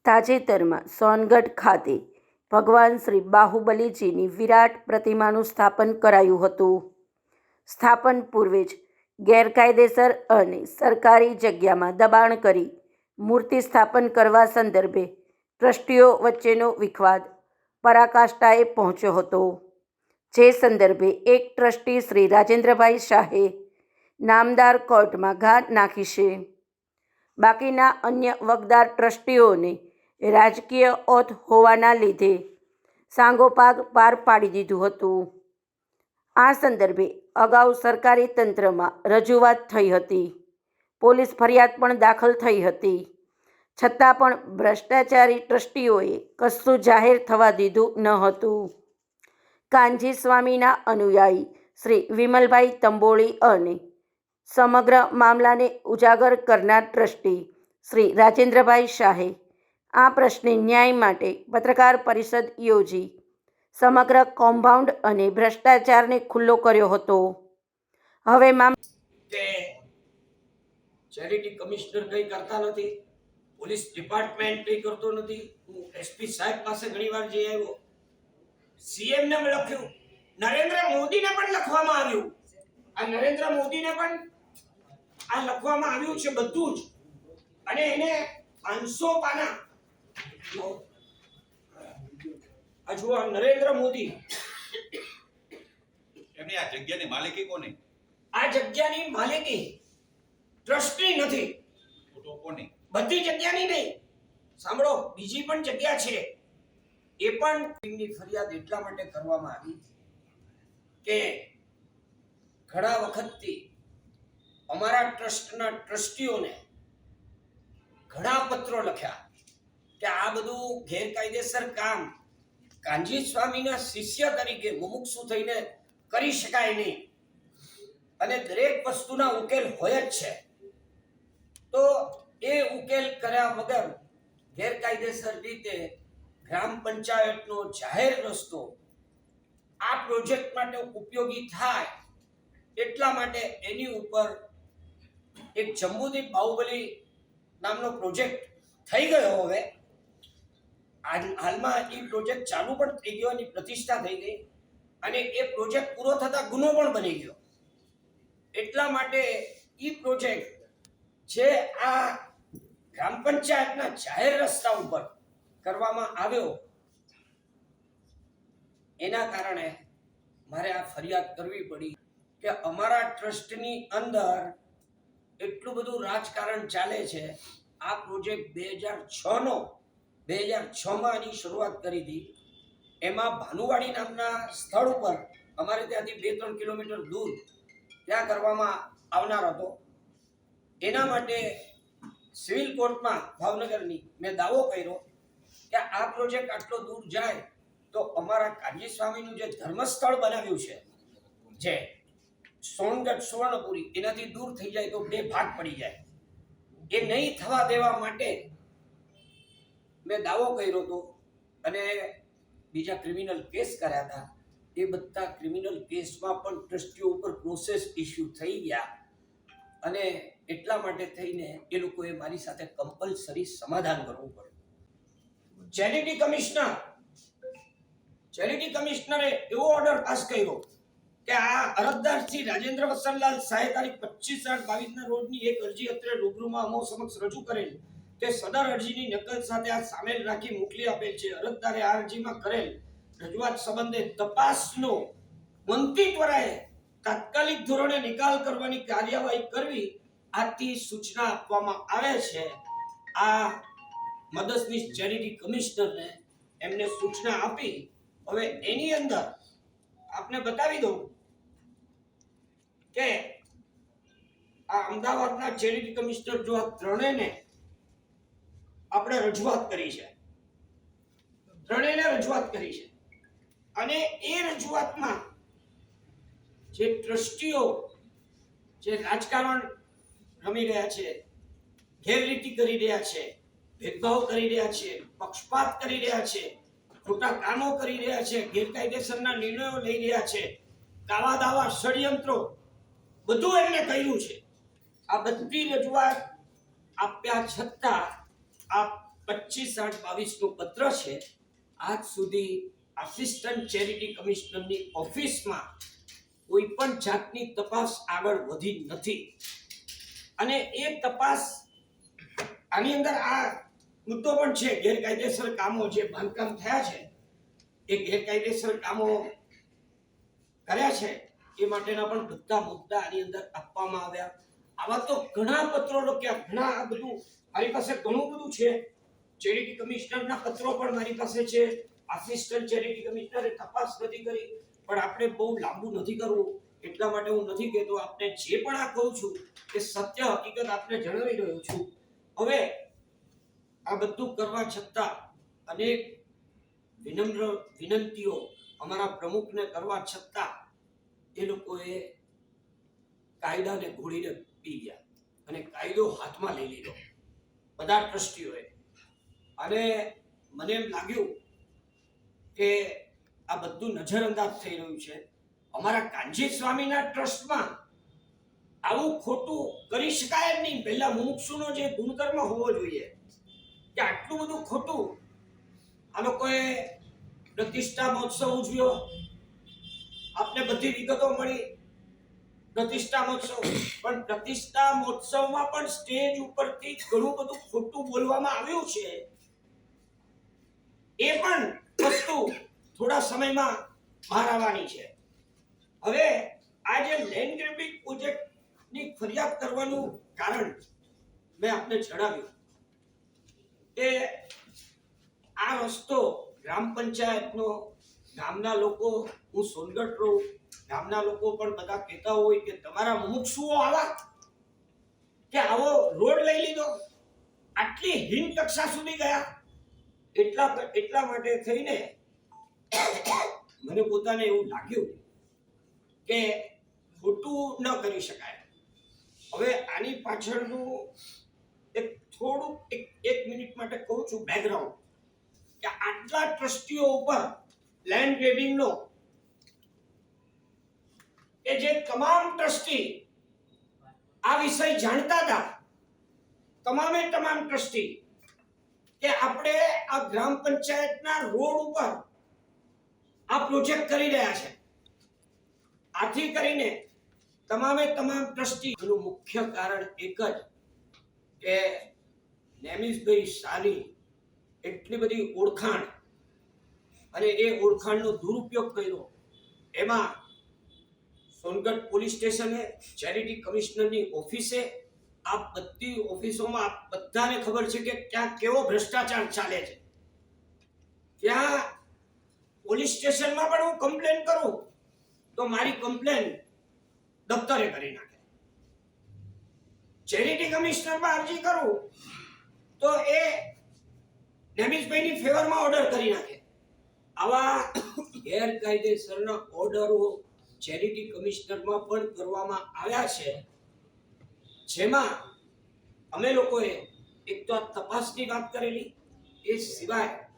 તાજેતરમાં સોનગઢ ખાતે ભગવાન શ્રી બાહુબલીજીની વિરાટ પ્રતિમાનું સ્થાપન કરાયું હતું. સ્થાપન પૂર્વે જ ગેરકાયદેસર અને સરકારી જગ્યામાં દબાણ કરી મૂર્તિ સ્થાપન કરવા સંદર્ભે ટ્રસ્ટીઓ વચ્ચેનો વિખવાદ પરાકાષ્ઠાએ પહોંચ્યો હતો. જે સંદર્ભે એક ટ્રસ્ટી શ્રી રાજેન્દ્રભાઈ શાહે નામદાર કોર્ટમાં ઘા નાખી છે. બાકીના અન્ય વગદાર ટ્રસ્ટીઓને રાજકીય ઓથ હોવાના લીધે સાંગોપાગ પાર પાડી દીધું હતું. આ સંદર્ભે અગાઉ સરકારી તંત્રમાં રજૂઆત થઈ હતી. પોલીસ ફરિયાદ પણ દાખલ થઈ હતી. છતાં પણ ભ્રષ્ટાચારી ટ્રસ્ટીઓએ કશું જાહેર થવા દીધું ન હતું. કાનજી સ્વામીના અનુયાયી શ્રી વિમલભાઈ તંબોળી અને સમગ્ર મામલાને ઉજાગર કરનાર ટ્રસ્ટી શ્રી રાજેન્દ્રભાઈ શાહે આ પ્રશ્ને ન્યાય માટે પત્રકાર પરિષદ યોજી સમગ્ર કૌભાંડ અને ભ્રષ્ટાચારને ખુલ્લો કર્યો હતો. હવે ચેરિટી કમિશનર કંઈ કરતા નથી, પોલીસ ડિપાર્ટમેન્ટ કંઈ કરતો નથી. હું એસપી સાહેબ પાસે ઘણીવાર જઈ આવ્યો, સીએમ ને લખ્યું, નરેન્દ્ર મોદીને પણ લખવામાં આવ્યું. આ નરેન્દ્ર મોદીને પણ આ લખવામાં આવ્યું છે બધું જ, અને એને 500 પાના. આ જો નરેન્દ્ર મોદી, એમની આ જગ્યાની માલિકી કોની? આ જગ્યાની માલિકી ટ્રસ્ટની નથી. તો કોની? બધી જગ્યાની નહીં. સાંભળો, બીજી પણ જગ્યા છે, એ પણ ની ફરિયાદ એટલા માટે કરવામાં આવી કે ઘણા વખતથી અમારા ટ્રસ્ટના ટ્રસ્ટીઓને ઘણા પત્રો લખ્યા કે આ બધું ગેરકાયદેસર કામ કાનજી સ્વામીના શિષ્ય તરીકે મુમુક્ષુ થઈને કરી શકાય નહીં, અને દરેક વસ્તુના ઉકેલ હોય જ છે. તો એ ઉકેલ કર્યા વગર ગેરકાયદેસર રીતે ગ્રામ પંચાયતનો જાહેર રસ્તો આ પ્રોજેક્ટ માટે ઉપયોગી થાય એટલા માટે એની ઉપર એક જંબુદીપ બાહુબલી નામનો પ્રોજેક્ટ થઈ ગયો. હવે હાલમાં એ પ્રોજેક્ટ ચાલુ પણ થઈ ગયો, એની પ્રતિષ્ઠા થઈ ગઈ, અને એ પ્રોજેક્ટ પૂરો થતા ગુનો પણ બની ગયો. એટલા માટે એ પ્રોજેક્ટ જે આ ગ્રામ પંચાયતના જાહેર રસ્તા ઉપર કરવામાં આવ્યો, એના કારણે મારે આ ફરિયાદ કરવી પડી કે અમારા ટ્રસ્ટની અંદર એટલું બધું રાજકારણ ચાલે છે. આ પ્રોજેક્ટ 2006માં આની શરૂઆત કરી હતી. એમાં ભાનુવાડી નામના સ્થળ ઉપર અમારે ત્યાંથી 2-3 કિલોમીટર દૂર ત્યાં કરવામાં આવનાર હતો. એના માટે સિવિલ કોર્ટમાં ભાવનગરની મેં દાવો કર્યો કે આ પ્રોજેક્ટ આટલો દૂર જાય તો અમારા કાનજી સ્વામીનું જે ધર્મસ્થળ બનાવ્યું છે, જે સોનગઢ સુવર્ણપુરી, એનાથી દૂર થઈ જાય તો 2 ભાગ પડી જાય. એ નહીં થવા દેવા માટે મેં દાવો કર્યો હતો, અને બીજા ક્રિમિનલ કેસ કર્યા હતા. એ બધા ક્રિમિનલ કેસમાં પણ ટ્રસ્ટીઓ ઉપર પ્રોસેસ ઇસ્યુ થઈ ગયા, અને એટલા માટે થઈને એ લોકોએ મારી સાથે કમ્પલસરી સમાધાન કરવું પડ્યું. ચેરિટી કમિશનરે એવો ઓર્ડર પાસ કર્યો કે આ અરજદાર શ્રી રાજેન્દ્ર વસનલાલ શાહે તારીખ 25/8/22 ના રોજની એક અરજી અત્રે રૂબરૂમાં અમો સમક્ષ રજૂ કરેલ તે સદર અરજીની નકલ સાથે આ સામેલ રાખી મોકલી આપેલ છે. અરજદારે આ અરજીમાં કરેલ રજૂઆત સંબંધે તપાસનો મંત્રી ત્વરાએ તાત્કાલિક ધોરણે નિકાલ કરવાની કાર્યવાહી કરવી આથી સૂચના આપવામાં આવે છે. આ મદદનીશ ચેરિટી કમિશનરને એમને સૂચના આપી. હવે એની અંદર આપને બતાવી દઉં કે આ અમદાવાદના ચેરિટી કમિશનર જો આ ત્રણેયને આપણે રજૂઆત કરી છે, અને એ રજૂઆતમાં જે ટ્રસ્ટીઓ જે રાજકારણ રમી રહ્યા છે, ગેરરીતિ કરી રહ્યા છે, ભેદભાવ કરી રહ્યા છે, પક્ષપાત કરી રહ્યા છે, ખોટા કામો કરી રહ્યા છે, ગેરકાયદેસરના નિર્ણયો લઈ રહ્યા છે, કાવા દાવા ષડયંત્રો બધું એમને કર્યું છે. આ બધી રજૂઆત આપ્યા છતાં આ 25/8/22 નું પત્ર છે. આજ સુધી આસિસ્ટન્ટ ચેરિટી કમિશનરની ઓફિસમાં કોઈ પણ જાતની તપાસ આગળ વધી નથી અને એ તપાસ આની અંદર આ મુદ્દો પણ છે. ગેરકાયદેસર કામો જે બાંધકામ થયા છે એ ગેરકાયદેસર કામો કર્યા છે એ માટેના પણ બધા મુદ્દા આની અંદર આપવામાં આવ્યા. આવા તો ઘણા પત્રો લખ્યા, ઘણા આ બધું મારી પાસે ઘણું બધું છે. ચેરિટી કમિશનરના પત્રો પણ મારી પાસે છે. આસિસ્ટન્ટ ચેરિટી કમિશનરે તપાસ નથી કરી, પણ આપણે બહુ લાંબુ નથી કરવું એટલા માટે હું નથી કહેતો. આપને જે પણ આ કહું છું એ સત્ય હકીકત આપને જણાવી રહ્યો છું. હવે આ બધું કરવા છતાં અનેક વિનમ્ર વિનંતીઓ અમારા પ્રમુખને કરવા છતાં એ લોકોએ કાયદાને ઘોડીને પી ગયા અને કાયદો હાથમાં લઈ લીધો બધા ટ્રસ્ટીઓએ. અને મને એમ લાગ્યું કે આ બધું નજરઅંદાજ થઈ રહ્યું છે. અમારા કાનજી સ્વામીના ટ્રસ્ટમાં આવું ખોટું કરી શકાય જ નહીં. પહેલા મુમુક્ષુનો જે ગુણકર્મ હોવો જોઈએ કે આટલું બધું ખોટું આ લોકોએ પ્રતિષ્ઠા મહોત્સવ ઉજવ્યો. આપને બધી વિગતો મળી પ્રતિષ્ઠા મહોત્સવ, પણ પ્રતિષ્ઠા મહોત્સવમાં પણ સ્ટેજ ઉપરથી ઘણું બધું ખોટું બોલવામાં આવ્યું છે. એ પણ વસ્તુ થોડા સમયમાં બહાર આવવાની છે. હવે આ જે લેન્ડ ગ્રેબિંગ પ્રોજેક્ટની ફરિયાદ કરવાનું કારણ મેં આપને જણાવ્યું કે આ રસ્તો ગ્રામ પંચાયતનો, ગામના લોકો, હું સોનગઢ રહું, ગામના લોકો પણ બધા કહેતા હોય કે તમારા મુમુક્ષુઓ આવા કે આવો રોડ લઈ લીધો, આટલી હીન કક્ષા સુધી ગયા. એટલા માટે થઈને મને પોતાને એવું લાગ્યું કે ખોટું ન કરી શકાય. હવે આની પાછળનું થોડુંક એક મિનિટ માટે કહું છું બેકગ્રાઉન્ડ કે આટલા ટ્રસ્ટીઓ ઉપર લેન્ડ ગ્રેબિંગનો કે જે તમામ ટ્રસ્ટી આ વિષય જાણતા હતા, તમામે તમામ ટ્રસ્ટી કે આપણે આ ગ્રામ પંચાયતના રોડ ઉપર આ પ્રોજેક્ટ કરી રહ્યા છે. આથી કરીને તમામે તમામ ટ્રસ્ટીનું મુખ્ય કારણ એક જ કે નેમિષભાઈ શાહની એટલી બધી ઓળખાણ અને એ ઓળખાણનો દુરુપયોગ કર્યો. એમાં સોનગઢ પોલીસ સ્ટેશને, ચેરિટી કમિશનરની ઓફિસે, આ બધી ઓફિસોમાં બધાને ખબર છે કે ક્યાં કેવો ભ્રષ્ટાચાર ચાલે છે. ત્યાં પોલીસ સ્ટેશનમાં પણ હું કમ્પ્લેન કરું તો મારી કમ્પ્લેન દફતરે કરી નાખે. ચેરિટી કમિશનરમાં અરજી કરું તો એ નેમિષભાઈની ફેવરમાં ઓર્ડર કરી નાખે. આવા ગેરકાયદેસરના ઓર્ડરો ચેરિટી કમિશનરમાં પણ કરવામાં આવ્યા છે, જેમાં અમે લોકોએ એક તો આ તપાસની વાત કરેલી, એ સિવાય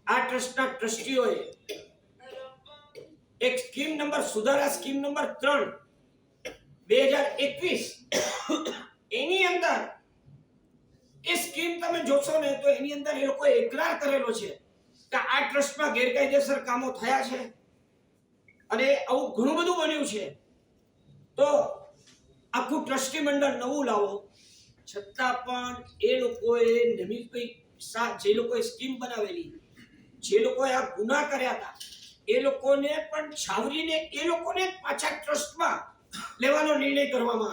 આ ટ્રસ્ટના ટ્રસ્ટીઓએ એક સ્કીમ નંબર સુધારા સ્કીમ નંબર 3/2021 એની અંદર એ સ્કીમ તમે જોશો ને તો એની અંદર એ લોકોએ એકરાર કરેલો છે કે આ ટ્રસ્ટમાં ગેરકાયદેસર કામો થયા છે અને આવું ઘણું બધું બન્યું છે. તો આખું ટ્રસ્ટી મંડળ નવું લાવો, છતાં પણ એ લોકોએ નેમિષભાઈ શાહ જે લોકોએ સ્કીમ બનાવેલી, જે લોકોએ આ ગુના કર્યા હતા, એ લોકોને પણ છાવરીને એ લોકોને પાછા ટ્રસ્ટમાં લેવાનો નિર્ણય કરવામાં